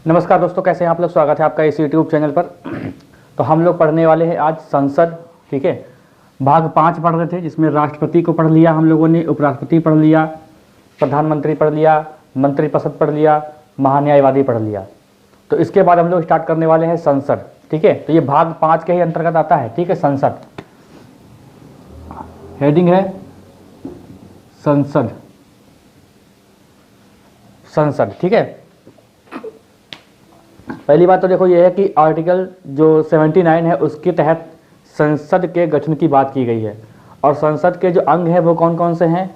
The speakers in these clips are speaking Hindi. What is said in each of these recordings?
नमस्कार दोस्तों, कैसे हैं आप लोग। स्वागत है आपका इस यूट्यूब चैनल पर। तो हम लोग पढ़ने वाले हैं आज संसद। ठीक है, भाग 5 पढ़ रहे थे, जिसमें राष्ट्रपति को पढ़ लिया हम लोगों ने, उपराष्ट्रपति पढ़ लिया, प्रधानमंत्री पढ़ लिया, मंत्रिपरिषद पढ़ लिया, महान्यायवादी पढ़ लिया। तो इसके बाद हम लोग स्टार्ट करने वाले हैं संसद। ठीक है, तो ये भाग 5 के ही अंतर्गत आता है। ठीक है, संसद हेडिंग है संसद। संसद, ठीक है। पहली बात तो देखो ये है कि आर्टिकल जो 79 है उसके तहत संसद के गठन की बात की गई है। और संसद के जो अंग हैं वो कौन कौन से हैं?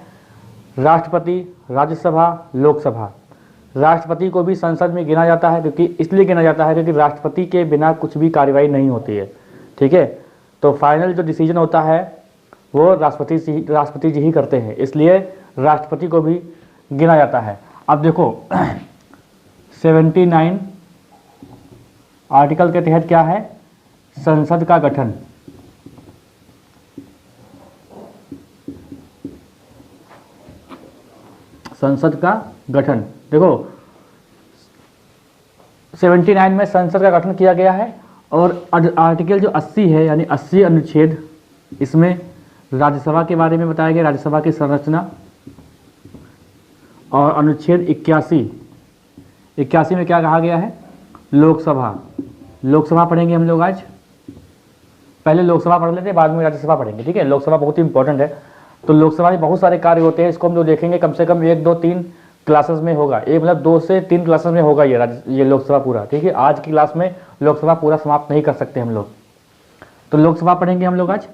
राष्ट्रपति, राज्यसभा, लोकसभा। राष्ट्रपति को भी संसद में गिना जाता है, क्योंकि इसलिए गिना जाता है क्योंकि राष्ट्रपति के बिना कुछ भी कार्रवाई नहीं होती है। ठीक है, तो फाइनल जो डिसीजन होता है वो राष्ट्रपति जी ही करते हैं, इसलिए राष्ट्रपति को भी गिना जाता है। अब देखो 79 आर्टिकल के तहत क्या है? संसद का गठन। संसद का गठन देखो 79 में संसद का गठन किया गया है। और आर्टिकल जो 80 है, यानी 80 अनुच्छेद, इसमें राज्यसभा के बारे में बताया गया, राज्यसभा की संरचना। और अनुच्छेद 81 में क्या कहा गया है? लोकसभा। लोकसभा पढ़ेंगे हम लोग आज। पहले लोकसभा पढ़ लेते हैं, बाद में राज्यसभा पढ़ेंगे। ठीक है, लोकसभा बहुत ही इंपॉर्टेंट है। तो लोकसभा में बहुत सारे कार्य होते हैं, इसको हम लोग देखेंगे कम से कम 1, 2, 3 क्लासेस में होगा। एक मतलब 2 से 3 क्लासेस में होगा ये लोकसभा पूरा। ठीक है, आज की क्लास में लोकसभा पूरा समाप्त नहीं कर सकते हम लोग। तो लोकसभा पढ़ेंगे हम लोग आज।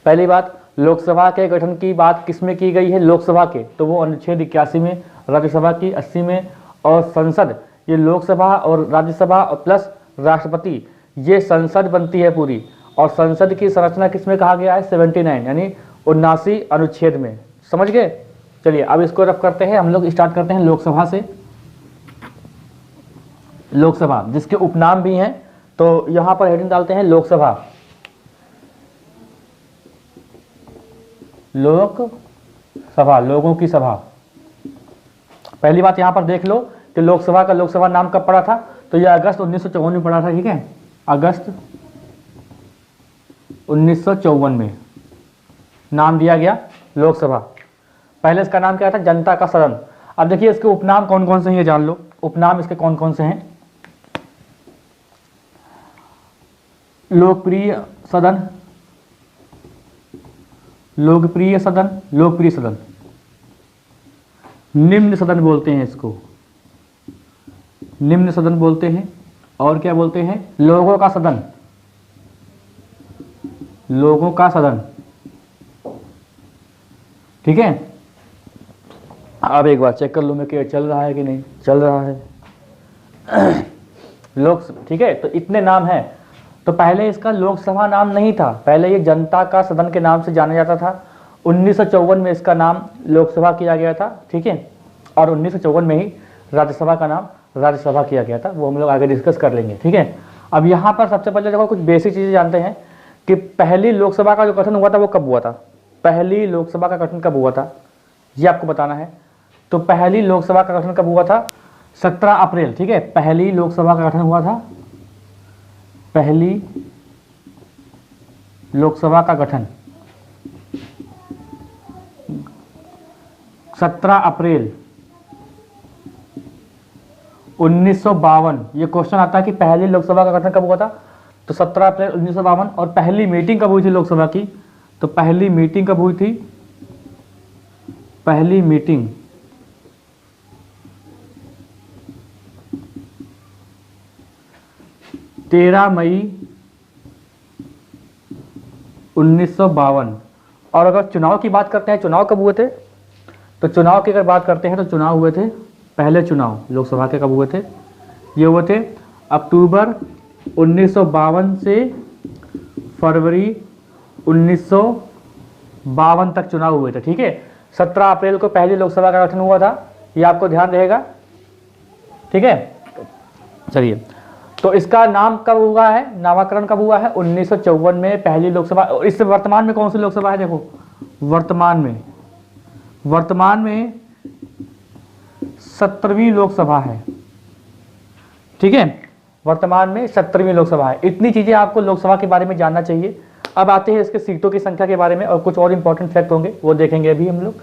पहली बात, लोकसभा के गठन की बात किसमें की गई है? लोकसभा के, तो वो अनुच्छेद 81 में, राज्यसभा की 80 में। और संसद, ये लोकसभा और राज्यसभा और प्लस राष्ट्रपति, ये संसद बनती है पूरी। और संसद की संरचना किसमें कहा गया है? 79 यानी 79 अनुच्छेद में। समझ गए? चलिए अब इसको रफ करते हैं। हम लोग स्टार्ट करते हैं लोकसभा से। लोकसभा जिसके उपनाम भी हैं, तो यहां पर हेडिंग डालते हैं लोकसभा। लोकसभा, लोगों की सभा। पहली बात यहां पर देख लो कि लोकसभा का लोकसभा नाम कब पड़ा था? तो यह अगस्त 1954 में पड़ा था। ठीक है, अगस्त 1954 में नाम दिया गया लोकसभा। पहले इसका नाम क्या था? जनता का सदन। अब देखिए इसके उपनाम कौन कौन से हैं, ये जान लो। उपनाम इसके कौन कौन से हैं? लोकप्रिय सदन, लोकप्रिय सदन, लोकप्रिय सदन। निम्न सदन बोलते हैं इसको, निम्न सदन बोलते हैं। और क्या बोलते हैं? लोगों का सदन, लोगों का सदन। ठीक है, अब एक बार चेक कर लो मैं कि चल रहा है कि नहीं चल रहा है। ठीक है, तो इतने नाम हैं। तो पहले इसका लोकसभा नाम नहीं था, पहले ये जनता का सदन के नाम से जाना जाता था। 1954 में इसका नाम लोकसभा किया गया था। ठीक है, और 1954 में ही राज्यसभा का नाम राज्यसभा किया गया था। वो हम लोग आगे डिस्कस कर लेंगे। ठीक है, अब यहाँ पर सबसे पहले देखो कुछ बेसिक चीज़ें जानते हैं कि पहली लोकसभा का जो गठन हुआ था वो कब हुआ था। पहली लोकसभा का गठन कब हुआ था ये आपको बताना है। तो पहली लोकसभा का गठन कब हुआ था? 17 अप्रैल। ठीक है, पहली लोकसभा का गठन हुआ था। पहली लोकसभा का गठन 17 अप्रैल 1952। ये क्वेश्चन आता है कि पहली लोकसभा का गठन कब हुआ था? तो 17 अप्रैल 1952। और पहली मीटिंग कब हुई थी लोकसभा की? तो पहली मीटिंग कब हुई थी? पहली मीटिंग 13 मई 1952। और अगर चुनाव की बात करते हैं, चुनाव कब हुए थे? तो चुनाव की अगर बात करते हैं तो चुनाव हुए थे, पहले चुनाव लोकसभा के कब हुए थे? ये हुए थे अक्टूबर 1952 से फरवरी 1952 तक चुनाव हुए थे। ठीक है, 17 अप्रैल को पहली लोकसभा का गठन हुआ था, ये आपको ध्यान रहेगा। ठीक है, चलिए तो इसका नाम कब हुआ है? नामकरण कब हुआ है? 1954 में पहली लोकसभा। और इससे वर्तमान में कौन सी लोकसभा है? देखो वर्तमान में 17वीं लोकसभा है। ठीक है, वर्तमान में 17वीं लोकसभा है। इतनी चीजें आपको लोकसभा के बारे में जानना चाहिए। अब आते हैं इसके सीटों की संख्या के बारे में, और कुछ और इंपॉर्टेंट फैक्ट होंगे वो देखेंगे अभी हम लोग,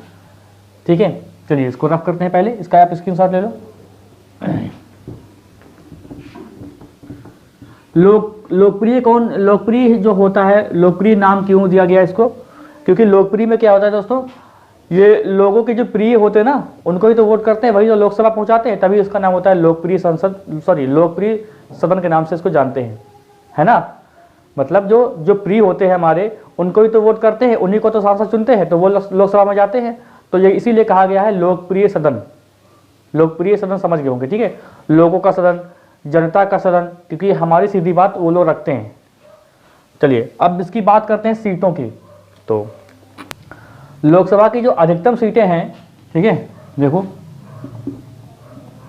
ठीक है। चलिए इसको रफ करते हैं, पहले इसका आप स्क्रीनशॉट ले लो। लोकप्रिय जो होता है, लोकप्रिय नाम क्यों दिया गया इसको, क्योंकि लोकप्रिय में क्या होता है दोस्तों, ये लोगों के जो प्रिय होते हैं ना उनको ही तो वोट करते हैं, वही जो लोकसभा पहुंचाते हैं, तभी इसका नाम होता है लोकप्रिय लोकप्रिय सदन के नाम से इसको जानते हैं, है ना। मतलब जो प्रिय होते हैं हमारे, उनको ही तो वोट करते हैं, उन्हीं को तो सांसद चुनते हैं, तो वो लोकसभा में जाते हैं। तो ये इसीलिए कहा गया है लोकप्रिय सदन। लोकप्रिय सदन समझ गए होंगे, ठीक है, लोगों का सदन, जनता का सदन, क्योंकि हमारी सीधी बात वो लोग रखते हैं। चलिए अब इसकी बात करते हैं सीटों की। तो लोकसभा की जो अधिकतम सीटें हैं, ठीक है, देखो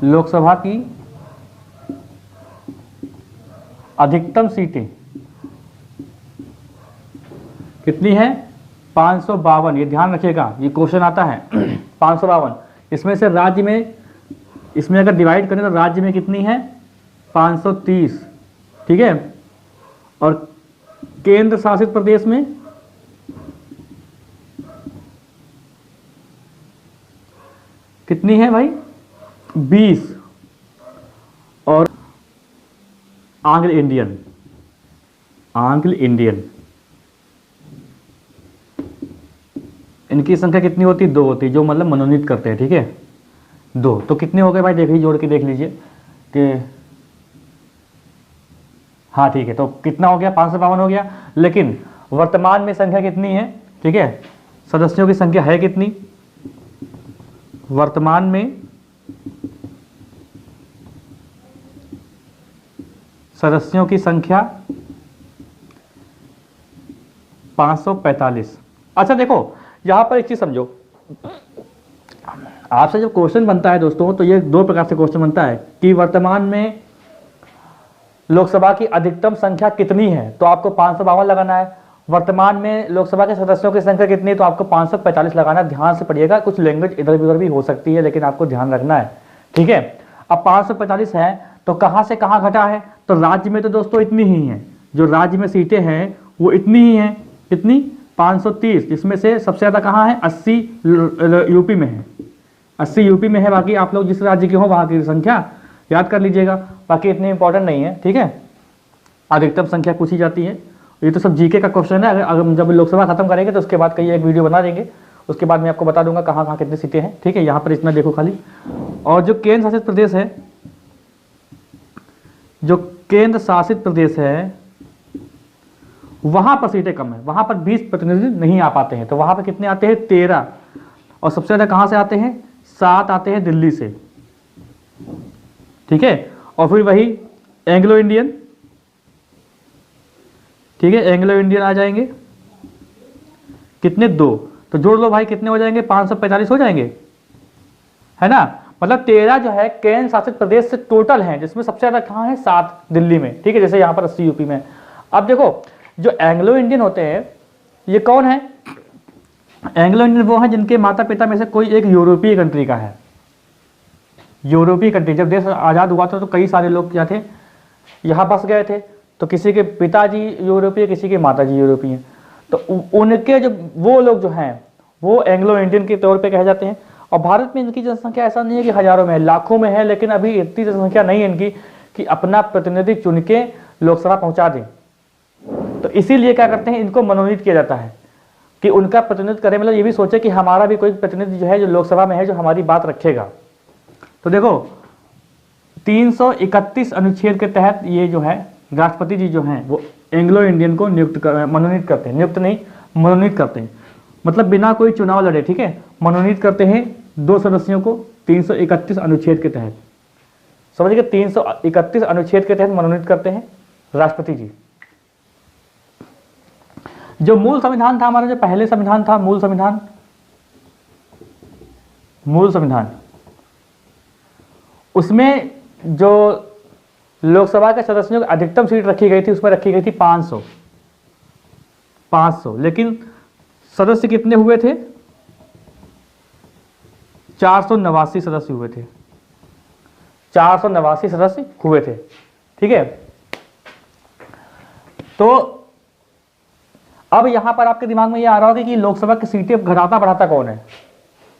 लोकसभा की अधिकतम सीटें कितनी है, 552। ये ध्यान रखिएगा, ये क्वेश्चन आता है 552। इसमें से राज्य में, इसमें अगर डिवाइड करें तो राज्य में कितनी है, 530, ठीक है, और केंद्र शासित प्रदेश में कितनी है भाई, 20, और आंग्ल इंडियन इनकी संख्या कितनी होती है, 2 होती है, जो मतलब मनोनीत करते हैं, ठीक है, 2। तो कितने हो गए भाई, देखिए जोड़ के देख लीजिए कि हाँ ठीक है, तो कितना हो गया, 552 हो गया। लेकिन वर्तमान में संख्या कितनी है, ठीक है, सदस्यों की संख्या है कितनी, वर्तमान में सदस्यों की संख्या 545। अच्छा देखो यहां पर एक चीज समझो, आपसे जब क्वेश्चन बनता है दोस्तों, तो ये 2 प्रकार से क्वेश्चन बनता है कि वर्तमान में लोकसभा की अधिकतम संख्या कितनी है, तो आपको 552 लगाना है। वर्तमान में लोकसभा के सदस्यों की संख्या कितनी है, तो आपको 545 लगाना। ध्यान से पढ़िएगा, कुछ लैंग्वेज इधर उधर भी हो सकती है, लेकिन आपको ध्यान रखना है, ठीक है। अब 545 है तो कहां से कहां घटा है, तो राज्य में तो दोस्तों इतनी ही है, जो राज्य में सीटें हैं वो इतनी ही हैं, कितनी, 530, जिसमें से सबसे ज्यादा कहां है, 80 यूपी में है, 80 यूपी में है। बाकी आप लोग जिस राज्य के हो वहां की संख्या याद कर लीजिएगा, बाकी इतनी इंपॉर्टेंट नहीं है, ठीक है। अधिकतम संख्या पूछी जाती है, ये तो सब जीके का क्वेश्चन है। अगर जब लोकसभा खत्म करेंगे तो उसके बाद कहीं एक वीडियो बना देंगे, उसके बाद मैं आपको बता दूंगा कहाँ कहाँ कितनी सीटें हैं, ठीक है। यहाँ पर इतना देखो खाली। और जो केंद्र शासित प्रदेश है, जो केंद्र शासित प्रदेश है वहां पर सीटें कम है, वहां पर 20 प्रतिनिधि नहीं आ पाते हैं, तो वहां पर कितने आते हैं, 13। और सबसे ज्यादा कहां से आते हैं, 7 आते हैं दिल्ली से, ठीक है। और फिर वही एंग्लो इंडियन, ठीक है, एंग्लो इंडियन आ जाएंगे, कितने, 2। तो जोड़ लो भाई, कितने हो जाएंगे, 545 हो जाएंगे, है ना। मतलब 13 जो है केंद्र शासित प्रदेश से टोटल हैं, जिसमें सबसे ज्यादा कहां है, 7 दिल्ली में, ठीक है, जैसे यहां पर 80 यूपी में। अब देखो जो एंग्लो इंडियन होते हैं ये कौन है, एंग्लो इंडियन वो है जिनके माता पिता में से कोई एक यूरोपीय कंट्री का है। यूरोपीय कंट्री, जब देश आजाद हुआ था तो कई सारे लोग क्या थे, यहाँ बस गए थे, तो किसी के पिताजी यूरोपीय, किसी के माताजी यूरोपीय, तो उनके जो वो लोग जो हैं वो एंग्लो इंडियन के तौर पे कहे जाते हैं। और भारत में इनकी जनसंख्या ऐसा नहीं है कि हजारों में है, लाखों में है, लेकिन अभी इतनी जनसंख्या नहीं है इनकी कि अपना प्रतिनिधि चुन के लोकसभा पहुंचा दें। तो इसीलिए क्या करते हैं, इनको मनोनीत किया जाता है कि उनका प्रतिनिधित्व करें, मतलब ये भी सोचे कि हमारा भी कोई प्रतिनिधि जो है जो लोकसभा में है जो हमारी बात रखेगा। तो देखो 331 अनुच्छेद के तहत ये जो है राष्ट्रपति जी जो हैं वो एंग्लो इंडियन को मनोनीत करते हैं, नियुक्त नहीं मनोनीत करते हैं, मतलब बिना कोई चुनाव लड़े, ठीक है, मनोनीत करते हैं 2 सदस्यों को 331 अनुच्छेद के तहत, समझिए 331 अनुच्छेद के तहत मनोनीत करते हैं राष्ट्रपति जी। जो मूल संविधान था हमारा, जो पहले संविधान था, मूल संविधान, उसमें जो लोकसभा के सदस्यों की अधिकतम सीट रखी गई थी, उसमें रखी गई थी 500, लेकिन सदस्य कितने हुए थे, 489 सदस्य हुए थे, 489 सदस्य हुए थे। ठीक है, तो अब यहां पर आपके दिमाग में ये आ रहा होगा कि लोकसभा की सीटें घटाता बढ़ाता कौन है।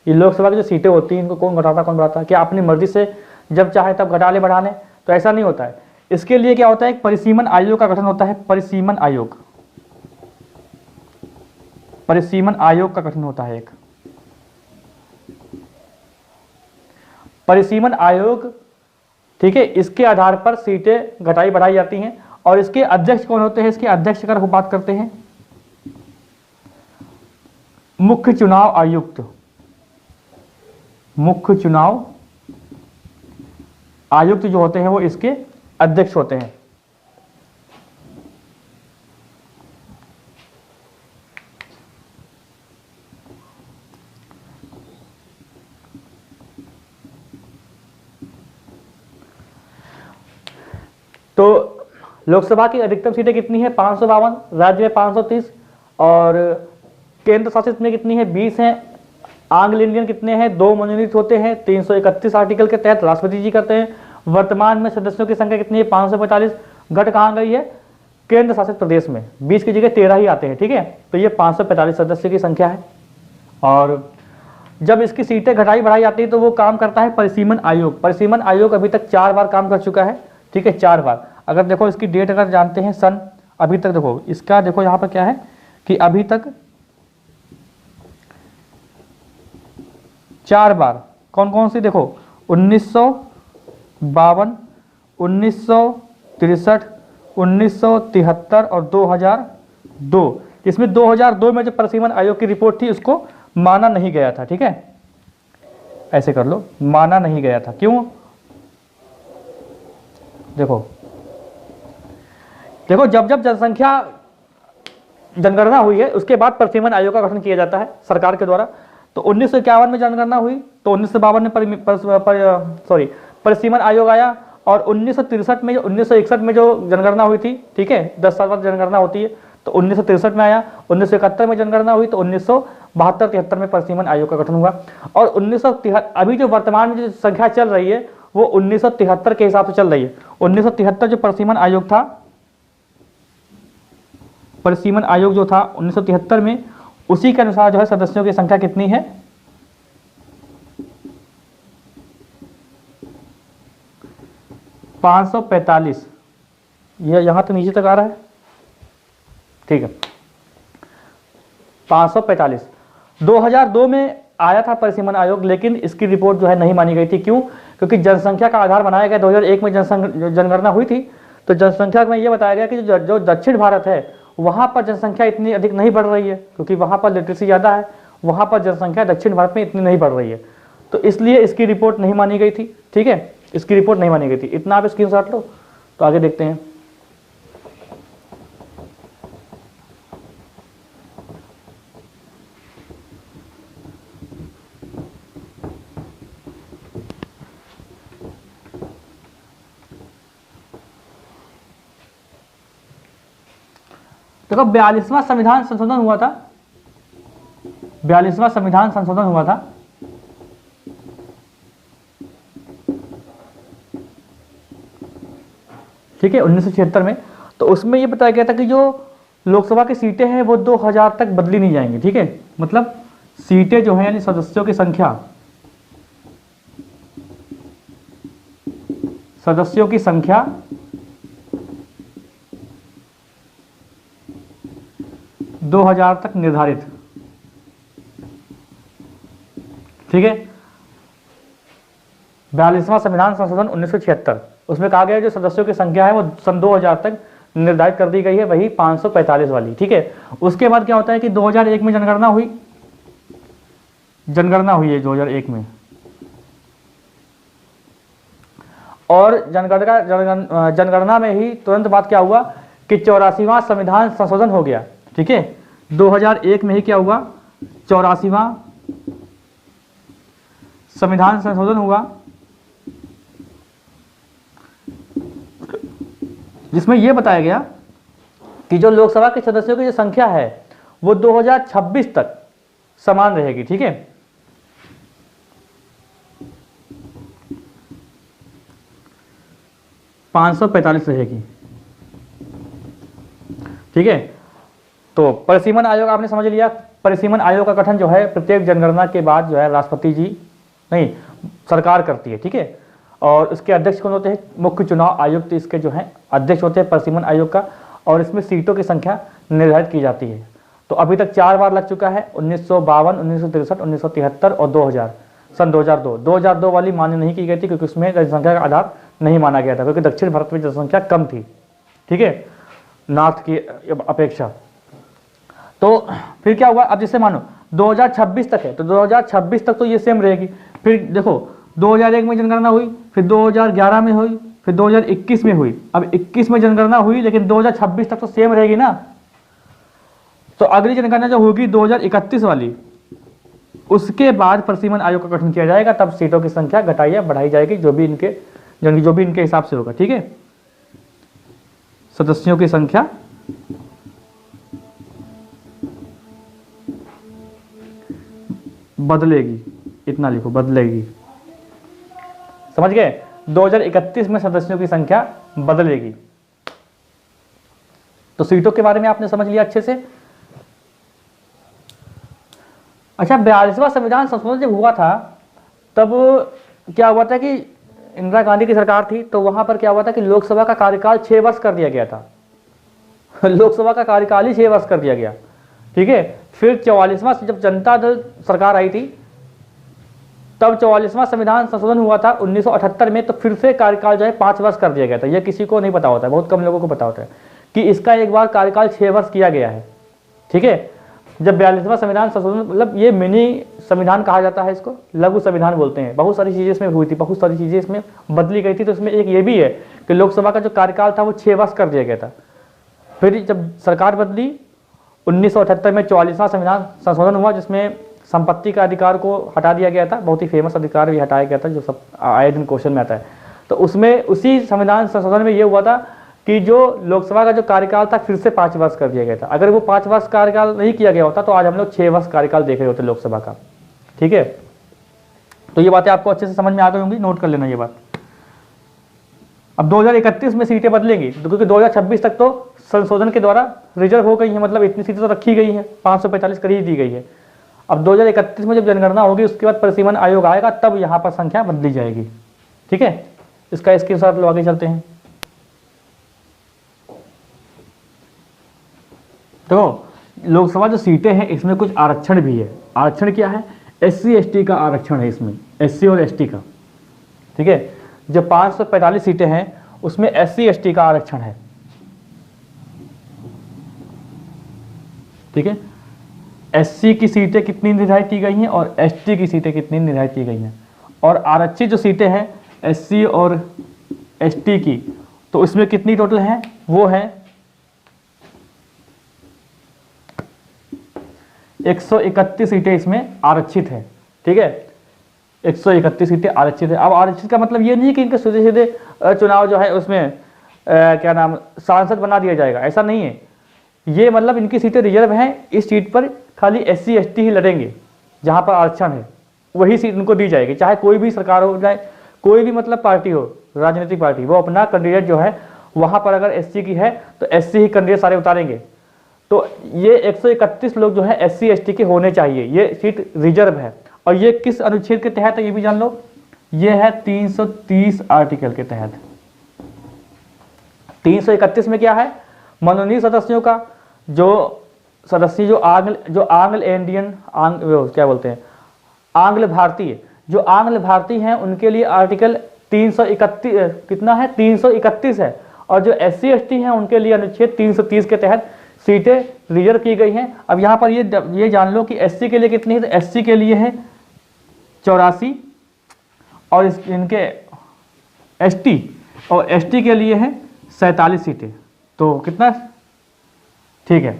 ये लोकसभा की जो सीटें होती हैं इनको कौन घटाता कौन बढ़ाता है? क्या अपनी मर्जी से जब चाहे तब घटा ले बढ़ा ले? तो ऐसा नहीं होता है। इसके लिए क्या होता है, एक परिसीमन आयोग का गठन होता है। परिसीमन आयोग, परिसीमन आयोग का गठन होता है एक परिसीमन आयोग। ठीक है, इसके आधार पर सीटें घटाई बढ़ाई जाती हैं। और इसके अध्यक्ष कौन होते हैं? इसके अध्यक्ष अगर हम बात करते हैं, मुख्य चुनाव आयुक्त। मुख्य चुनाव आयुक्त जो होते हैं वो इसके अध्यक्ष होते हैं। तो लोकसभा की अधिकतम सीटें कितनी है? 552, राज्य में 530, और केंद्र शासित में कितनी है? 20 हैं। आंग्ल इंडियन कितने हैं? 2 मनोनीत होते हैं 331 आर्टिकल के तहत, राष्ट्रपति जी करते हैं। वर्तमान में सदस्यों की संख्या कितनी है? 545। घट कहाँ गई है? केंद्र शासित प्रदेश में 20 की जगह 13 ही आते हैं। ठीक है, तो ये 545 सदस्यों की संख्या है। और जब इसकी सीटें घटाई बढ़ाई जाती है तो वो काम करता है परिसीमन आयोग। परिसीमन आयोग अभी तक 4 बार काम कर चुका है। ठीक है, 4 बार। अगर देखो इसकी डेट अगर जानते हैं, सन अभी तक देखो इसका, देखो यहाँ पर क्या है कि अभी तक 4 बार कौन कौन सी, देखो 1952, 1963, 1973 और 2002। इसमें 2002 में जो परिसीमन आयोग की रिपोर्ट थी उसको माना नहीं गया था। ठीक है, ऐसे कर लो, माना नहीं गया था। क्यों? देखो देखो जब जब जनसंख्या जनगणना हुई है उसके बाद परिसीमन आयोग का गठन किया जाता है सरकार के द्वारा। तो 1951 में जनगणना हुई, तो 1952 में परिसीमन आयोग आया। और 1963 में 1961 में जो जनगणना हुई थी, ठीक है, 10 साल बाद जनगणना होती है, तो 1963 में आया। 1971 में जनगणना हुई, तो 1972-73 में परिसीमन आयोग का गठन हुआ। और 1973 अभी जो वर्तमान में जो संख्या चल रही है वो 1973 के हिसाब से चल रही है। 1973 जो परिसीमन आयोग था, परिसीमन आयोग जो था 1973 में, उसी के अनुसार जो है सदस्यों की संख्या कितनी है? 545। यह यहां तो नीचे तक आ रहा है। ठीक है, 545 2002 में आया था परिसीमन आयोग, लेकिन इसकी रिपोर्ट जो है नहीं मानी गई थी। क्यों? क्योंकि जनसंख्या का आधार बनाया गया। 2001 में जनगणना हुई थी, तो जनसंख्या में यह बताया गया कि जो दक्षिण भारत है वहां पर जनसंख्या इतनी अधिक नहीं बढ़ रही है, क्योंकि वहां पर लिटरेसी ज़्यादा है। वहां पर जनसंख्या दक्षिण भारत में इतनी नहीं बढ़ रही है, तो इसलिए इसकी रिपोर्ट नहीं मानी गई थी। ठीक है, इसकी रिपोर्ट नहीं मानी गई थी। इतना आप स्क्रीनशॉट लो, तो आगे देखते हैं। देखो 42वां संविधान संशोधन हुआ था। 42वां संविधान संशोधन हुआ था। ठीक है, 1976 में। तो उसमें यह बताया गया था कि जो लोकसभा की सीटें हैं वो 2000 तक बदली नहीं जाएंगी। ठीक है, मतलब सीटें जो हैं यानी सदस्यों की संख्या, सदस्यों की संख्या 2000 तक निर्धारित। ठीक है, 42वां संविधान संशोधन 1976, उसमें कहा गया जो सदस्यों की संख्या है वो सन 2000 तक निर्धारित कर दी गई है, वही 545 वाली। ठीक है, उसके बाद क्या होता है कि 2001 में जनगणना हुई है 2001 में। और जनगणना में ही तुरंत बाद क्या हुआ कि 84वां संविधान संशोधन हो गया। ठीक है, 2001 में ही क्या हुआ, 84वां संविधान संशोधन हुआ, जिसमें यह बताया गया कि जो लोकसभा के सदस्यों की जो संख्या है वो 2026 तक समान रहेगी। ठीक है, 545 रहेगी। ठीक है, तो परिसीमन आयोग आपने समझ लिया। परिसीमन आयोग का गठन जो है प्रत्येक जनगणना के बाद जो है राष्ट्रपति जी नहीं सरकार करती है। ठीक है, और इसके अध्यक्ष कौन होते हैं? मुख्य चुनाव आयुक्त इसके जो है अध्यक्ष होते हैं परिसीमन आयोग का, और इसमें सीटों की संख्या निर्धारित की जाती है। तो अभी तक 4 बार लग चुका है, 1952, 1963, 1973 और 2000। सन 2002 वाली मान्य नहीं की गई थी क्योंकि उसमें जनसंख्या का आधार नहीं माना गया था, क्योंकि दक्षिण भारत में जनसंख्या कम थी। ठीक है, नॉर्थ की अपेक्षा। तो फिर क्या हुआ, अब जैसे मानो 2026 तक है, तो 2026 तक तो ये सेम रहेगी। फिर देखो 2001 में जनगणना हुई, फिर 2011 में हुई, फिर 2021 में हुई। अब 21 में जनगणना हुई, लेकिन 2026 तक तो सेम रहेगी ना। तो अगली जनगणना जो होगी 2031 वाली, उसके बाद परिसीमन आयोग का गठन किया जाएगा। तब सीटों की संख्या घटाई या बढ़ाई जाएगी, जो भी इनके हिसाब से होगा। ठीक है, सदस्यों की संख्या बदलेगी, इतना लिखो, बदलेगी। समझ गए? 2031 में सदस्यों की संख्या बदलेगी। तो सीटों के बारे में आपने समझ लिया अच्छे से। अच्छा, 42वां संविधान संशोधन जब हुआ था, तब क्या हुआ था कि इंदिरा गांधी की सरकार थी, तो वहां पर क्या हुआ था कि लोकसभा का कार्यकाल 6 वर्ष कर दिया गया था। लोकसभा का कार्यकाल ही 6 वर्ष कर दिया गया। ठीक है, फिर 44वां जब जनता दल सरकार आई थी, तब 44वां संविधान संशोधन हुआ था 1978 में, तो फिर से कार्यकाल जो है 5 वर्ष कर दिया गया था। यह किसी को नहीं पता होता है, बहुत कम लोगों को पता होता है कि इसका एक बार कार्यकाल 6 वर्ष किया गया है। ठीक है, जब 42वां संविधान संशोधन, मतलब ये मिनी संविधान कहा जाता है, इसको लघु संविधान बोलते हैं। बहुत सारी चीजें इसमें हुई थी, बहुत सारी चीजें इसमें बदली गई थी। तो इसमें एक ये भी है कि लोकसभा का जो कार्यकाल था वो 6 वर्ष कर दिया गया था। फिर जब सरकार बदली 1978 में 44वां संविधान संशोधन हुआ, जिसमें संपत्ति का अधिकार को हटा दिया गया था। बहुत ही फेमस अधिकार भी हटाया गया था, जो सब आए दिन क्वेश्चन में आता है। तो उसमें उसी संविधान संशोधन में ये हुआ था कि जो लोकसभा का जो कार्यकाल था फिर से 5 वर्ष कर दिया गया था। अगर वो 5 वर्ष कार्यकाल नहीं किया गया होता तो आज हम लोग 6 वर्ष कार्यकाल देख रहे होते लोकसभा का। ठीक है, तो ये बातें आपको अच्छे से समझ में आ गई होंगी, नोट कर लेना ये बात। अब 2031 में सीटें बदलेंगी, क्योंकि 2026 तक तो संशोधन के द्वारा रिजर्व हो गई है, मतलब इतनी सीटें तो रखी गई हैं, 545 कर ही दी गई है। अब 2031 में जब जनगणना होगी, उसके बाद परिसीमन आयोग आएगा, तब यहाँ पर संख्या बदली जाएगी। ठीक है, इसका स्क्रीनशॉट लो, आगे चलते हैं। तो लोकसभा जो सीटें हैं इसमें कुछ आरक्षण भी है। आरक्षण क्या है? SC ST का आरक्षण है इसमें, SC और ST का। ठीक है, जो 545 सीटें हैं उसमें SC ST का आरक्षण है। ठीक है, SC की सीटें कितनी निर्धारित की गई हैं और ST की सीटें कितनी निर्धारित की गई हैं। और आरक्षित जो सीटें हैं SC और ST की, तो इसमें कितनी टोटल हैं? वो है 131 सीटें इसमें आरक्षित है। ठीक है, 131 सीटें आरक्षित है। अब आरक्षित का मतलब ये नहीं है कि इनके सीधे सीधे चुनाव जो है उसमें क्या नाम सांसद बना दिया जाएगा, ऐसा नहीं है। ये मतलब इनकी सीटें रिजर्व हैं, इस सीट पर खाली SC ST ही लड़ेंगे, जहां पर आरक्षण है वही सीट उनको दी जाएगी। चाहे कोई भी सरकार हो जाए, कोई भी मतलब पार्टी हो, राजनीतिक पार्टी, वो अपना कैंडिडेट जो है वहां पर अगर SC की है तो SC ही कैंडिडेट सारे उतारेंगे। तो ये 131 लोग जो है SC ST के होने चाहिए, ये सीट रिजर्व है। और ये किस अनुच्छेद के तहत है ये भी जान लो, ये है 330 आर्टिकल के तहत। 331 में क्या है? मनोनीत सदस्यों का जो सदस्य जो आंग्ल इंडियन क्या बोलते हैं, आंग्ल भारतीय, जो आंग्ल भारतीय हैं उनके लिए आर्टिकल 331 कितना है? 331 है। और जो SC ST हैं उनके लिए अनुच्छेद 330 के तहत सीटें रिजर्व की गई हैं। अब यहाँ पर ये जान लो कि SC के लिए कितनी है, तो SC के लिए है 84 और इनके ST और ST के लिए है 47 सीटें। तो कितना? ठीक है,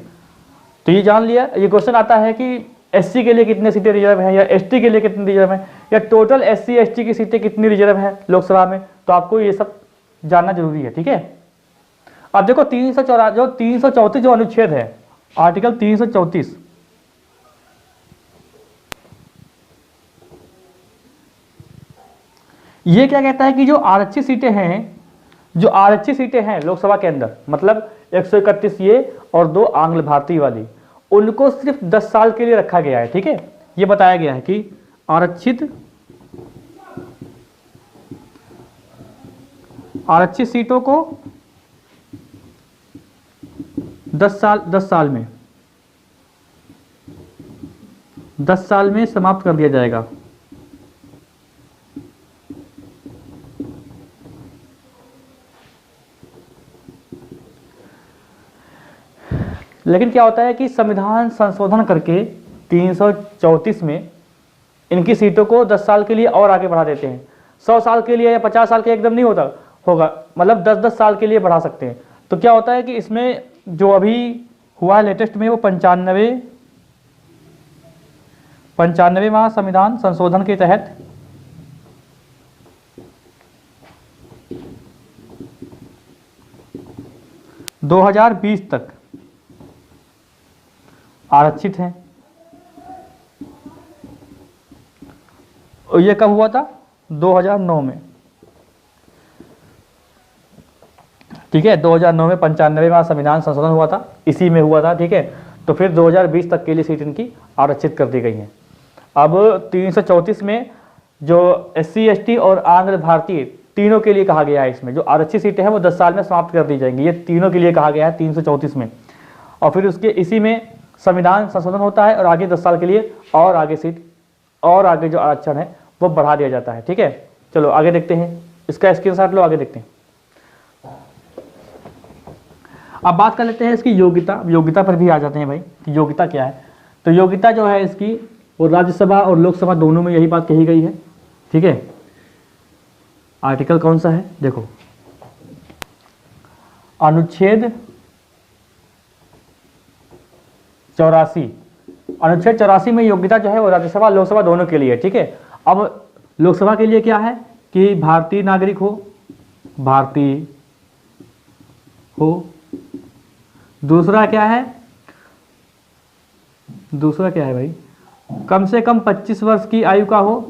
तो ये जान लिया। ये क्वेश्चन आता है कि SC के लिए कितने सीटें रिजर्व हैं या ST के लिए कितनी रिजर्व हैं या टोटल SC ST की सीटें कितनी रिजर्व हैं लोकसभा में, तो आपको ये सब जानना जरूरी है। ठीक है, अब देखो 334 जो अनुच्छेद है, आर्टिकल 334, ये क्या कहता है कि जो आरक्षित सीटें हैं जो आरक्षित सीटें हैं लोकसभा के अंदर, मतलब 131 ये और 2 आंग्ल भारतीय वाली, उनको सिर्फ 10 साल के लिए रखा गया है। ठीक है, ये बताया गया है कि आरक्षित सीटों को 10 साल में समाप्त कर दिया जाएगा। लेकिन क्या होता है कि संविधान संशोधन करके 334 में इनकी सीटों को 10 साल के लिए और आगे बढ़ा देते हैं। 100 साल के लिए या 50 साल के एकदम नहीं होगा, मतलब 10-10 साल के लिए बढ़ा सकते हैं। तो क्या होता है कि इसमें जो अभी हुआ है लेटेस्ट में, वो 95वां संविधान संशोधन के तहत 2020 तक आरक्षित हैं। और ये कब हुआ था? 2009 में। ठीक है, 2009 में 95वां संविधान संशोधन हुआ था, इसी में हुआ था। ठीक है, तो फिर 2020 तक के लिए सीट इनकी आरक्षित कर दी गई हैं। अब 334 में जो SC ST और आंध्र भारतीय तीनों के लिए कहा गया है, इसमें जो आरक्षित सीटें हैं वो 10 साल में समाप्त कर दी जाएंगी। ये तीनों के लिए कहा गया है 334 में। और फिर उसके इसी में संविधान संशोधन होता है और आगे 10 साल के लिए और आगे सीट और आगे जो आरक्षण है वो बढ़ा दिया जाता है। ठीक है, चलो आगे देखते हैं, इसका स्क्रीनशॉट लो, आगे देखते हैं। अब बात कर लेते हैं इसकी योग्यता पर भी आ जाते हैं भाई कि योग्यता क्या है। तो योग्यता जो है इसकी, वो राज्यसभा और लोकसभा दोनों में यही बात कही गई है। ठीक है, आर्टिकल कौन सा है देखो, अनुच्छेद 84 में योग्यता जो है वो राज्यसभा लोकसभा दोनों के लिए। ठीक है, अब लोकसभा के लिए क्या है कि भारतीय नागरिक हो। दूसरा क्या है भाई, कम से कम 25 वर्ष की आयु का हो।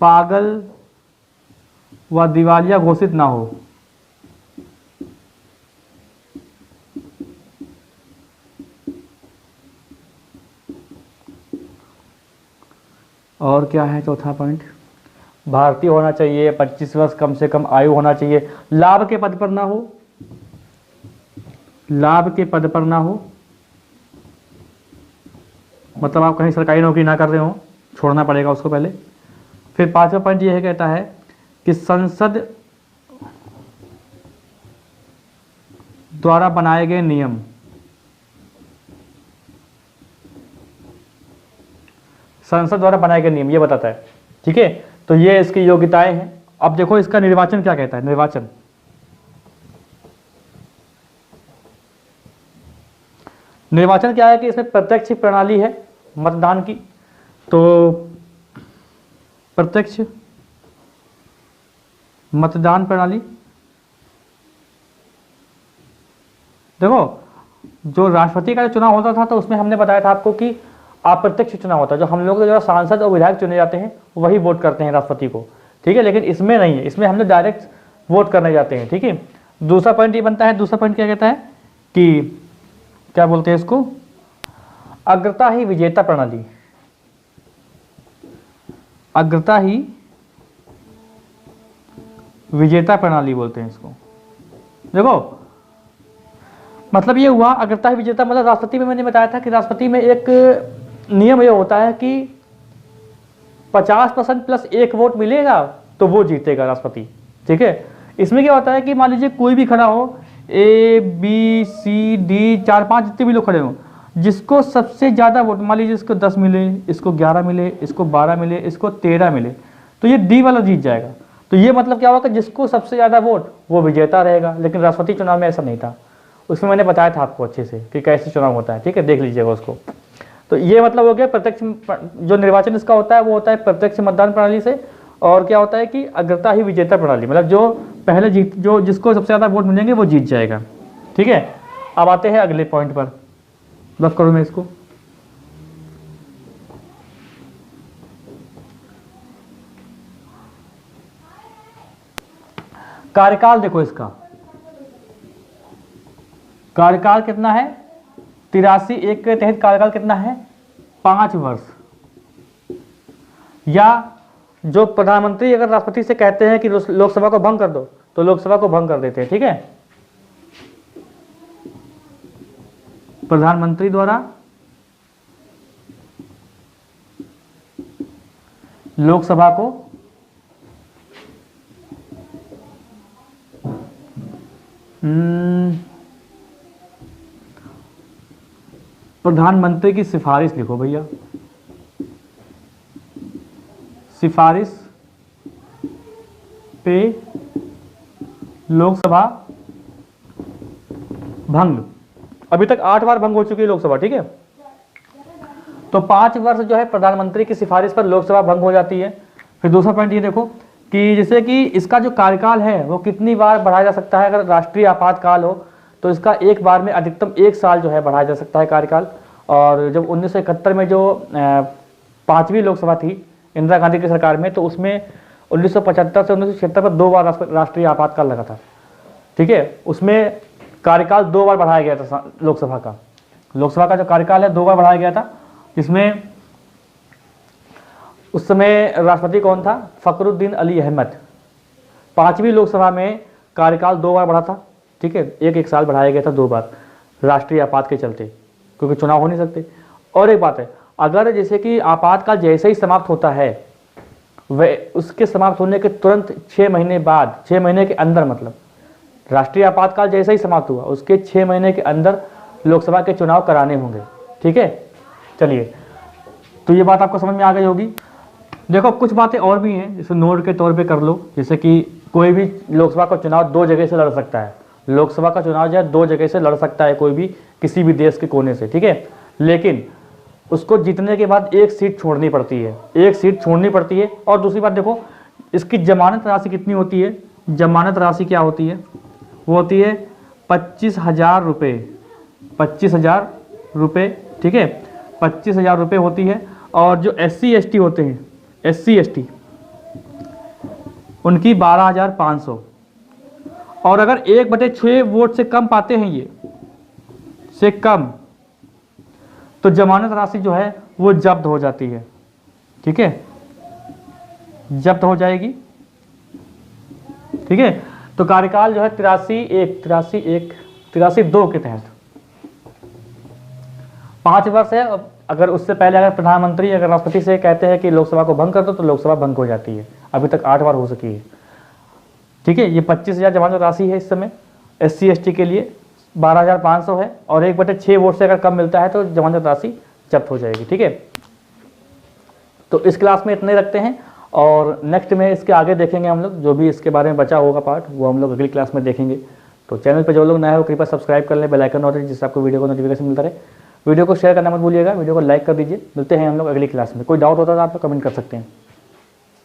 पागल व दिवालिया घोषित ना हो। और क्या है चौथा पॉइंट, भारतीय होना चाहिए, 25 वर्ष कम से कम आयु होना चाहिए, लाभ के पद पर ना हो, मतलब आप कहीं सरकारी नौकरी ना कर रहे हो, छोड़ना पड़ेगा उसको पहले। फिर 5वां पॉइंट यह कहता है कि संसद द्वारा बनाए गए नियम, ये बताता है। ठीक है, तो ये इसकी योग्यताएं हैं। अब देखो इसका निर्वाचन क्या कहता है। निर्वाचन क्या है कि इसमें प्रत्यक्ष प्रणाली है मतदान की। तो प्रत्यक्ष मतदान प्रणाली, देखो जो राष्ट्रपति का चुनाव होता था तो उसमें हमने बताया था आपको कि अप्रत्यक्ष चुनाव होता है, जो हम लोग जो सांसद और विधायक चुने जाते हैं वही वोट करते हैं राष्ट्रपति को। ठीक है, लेकिन इसमें नहीं है, इसमें हम लोग डायरेक्ट वोट करने जाते हैं। ठीक है, दूसरा पॉइंट ये बनता है, दूसरा पॉइंट क्या कहता है कि क्या बोलते हैं इसको, अग्रता ही विजेता प्रणाली, बोलते हैं इसको। देखो मतलब ये हुआ अग्रता ही विजेता, मतलब राष्ट्रपति में मैंने बताया था कि राष्ट्रपति में एक नियम ये होता है कि 50% प्लस 1 वोट मिलेगा तो वो जीतेगा राष्ट्रपति। ठीक है, इसमें क्या होता है कि मान लीजिए कोई भी खड़ा हो, A B C D 4-5 जितने भी लोग खड़े हों, जिसको सबसे ज़्यादा वोट, मान लीजिए इसको 10 मिले, इसको 11 मिले, इसको 12 मिले, इसको 13 मिले, तो ये D वाला जीत जाएगा। तो ये मतलब क्या होगा, जिसको सबसे ज़्यादा वोट वो विजेता रहेगा। लेकिन राष्ट्रपति चुनाव में ऐसा नहीं था, उसमें मैंने बताया था आपको अच्छे से कि कैसे चुनाव होता है। ठीक है, देख लीजिएगा उसको। तो ये मतलब हो गया प्रत्यक्ष, जो निर्वाचन इसका होता है वो होता है प्रत्यक्ष मतदान प्रणाली से। और क्या होता है कि अग्रता ही विजेता प्रणाली, मतलब जो पहले जिसको सबसे ज़्यादा वोट मिलेंगे वो जीत जाएगा। ठीक है, अब आते हैं अगले पॉइंट पर, बस करूँ मैं इसको। कार्यकाल देखो इसका, कार्यकाल कितना है 83(1) के तहत कार्यकाल कितना है 5 वर्ष। या जो प्रधानमंत्री अगर राष्ट्रपति से कहते हैं कि लोकसभा को भंग कर दो तो लोकसभा को भंग कर देते हैं, ठीक है। प्रधानमंत्री द्वारा लोकसभा को प्रधानमंत्री की सिफारिश लिखो भैया, सिफारिश पे लोकसभा भंग। अभी तक 8 बार भंग हो चुकी है लोकसभा, ठीक है। तो 5 वर्ष जो है प्रधानमंत्री की सिफारिश पर लोकसभा भंग हो जाती है। फिर दूसरा पॉइंट ये देखो कि जैसे कि इसका जो कार्यकाल है वो कितनी बार बढ़ाया जा सकता है। अगर राष्ट्रीय आपातकाल हो तो इसका एक बार में अधिकतम 1 साल जो है बढ़ाया जा सकता है कार्यकाल। और जब 1971 में जो 5वीं लोकसभा थी इंदिरा गांधी की सरकार में, तो उसमें 1975 से 1976 पर 2 बार राष्ट्रीय आपातकाल लगा था, ठीक है। उसमें कार्यकाल 2 बार बढ़ाया गया था लोकसभा का। लोकसभा का जो कार्यकाल है 2 बार बढ़ाया गया था, जिसमें उस समय राष्ट्रपति कौन था, फखरुद्दीन अली अहमद। 5वीं लोकसभा में कार्यकाल 2 बार बढ़ा था, ठीक है। एक साल बढ़ाया गया था 2 बार राष्ट्रीय आपात के चलते, क्योंकि चुनाव हो नहीं सकते। और एक बात है, अगर जैसे कि आपातकाल जैसे ही समाप्त होता है वह उसके समाप्त होने के तुरंत 6 महीने बाद, 6 महीने के अंदर, मतलब राष्ट्रीय आपातकाल जैसे ही समाप्त हुआ उसके 6 महीने के अंदर लोकसभा के चुनाव कराने होंगे, ठीक है। चलिए, तो ये बात आपको समझ में आ गई होगी। देखो कुछ बातें और भी हैं, जैसे नोट के तौर पे कर लो। जैसे कि कोई भी लोकसभा का चुनाव 2 जगह से लड़ सकता है। लोकसभा का चुनाव जो है 2 जगह से लड़ सकता है कोई भी, किसी भी देश के कोने से, ठीक है। लेकिन उसको जीतने के बाद 1 सीट छोड़नी पड़ती है, 1 सीट छोड़नी पड़ती है। और दूसरी बात देखो, इसकी जमानत राशि कितनी होती है। जमानत राशि क्या होती है, वो होती है 25,000 रुपये, 25,000 रुपये, ठीक है। 25,000 रुपये होती है। और जो SC ST होते हैं, SC ST, उनकी 12,500। और अगर 1/6 वोट से कम पाते हैं ये, से कम, तो जमानत राशि जो है वो जब्त हो जाती है, ठीक है, जब्त हो जाएगी, ठीक है। तो कार्यकाल जो है 83(2) के तहत 5 वर्ष है। अगर उससे पहले अगर प्रधानमंत्री अगर राष्ट्रपति से कहते हैं कि लोकसभा को भंग कर दो तो लोकसभा भंग हो जाती है। अभी तक 8 बार हो सकी है, ठीक है। ये 25,000 जमानत राशि है इस समय। SC ST के लिए 12,500 है। और 1/6 वोट से अगर कम मिलता है तो जमानत राशि जब्त हो जाएगी, ठीक है। तो इस क्लास में इतने रखते हैं, और नेक्स्ट में इसके आगे देखेंगे हम लोग, जो भी इसके बारे में बचा होगा पार्ट वो हम लोग अगली क्लास में देखेंगे। तो चैनल पर जो लोग नए हो कृपया सब्सक्राइब कर लें, बेल आइकन और जिससे आपको वीडियो को नोटिफिकेशन मिलता रहे। वीडियो को शेयर करना मत भूलिएगा, वीडियो को लाइक कर दीजिए। मिलते हैं हम लोग अगली क्लास में। कोई डाउट होता है तो आप कमेंट कर सकते हैं।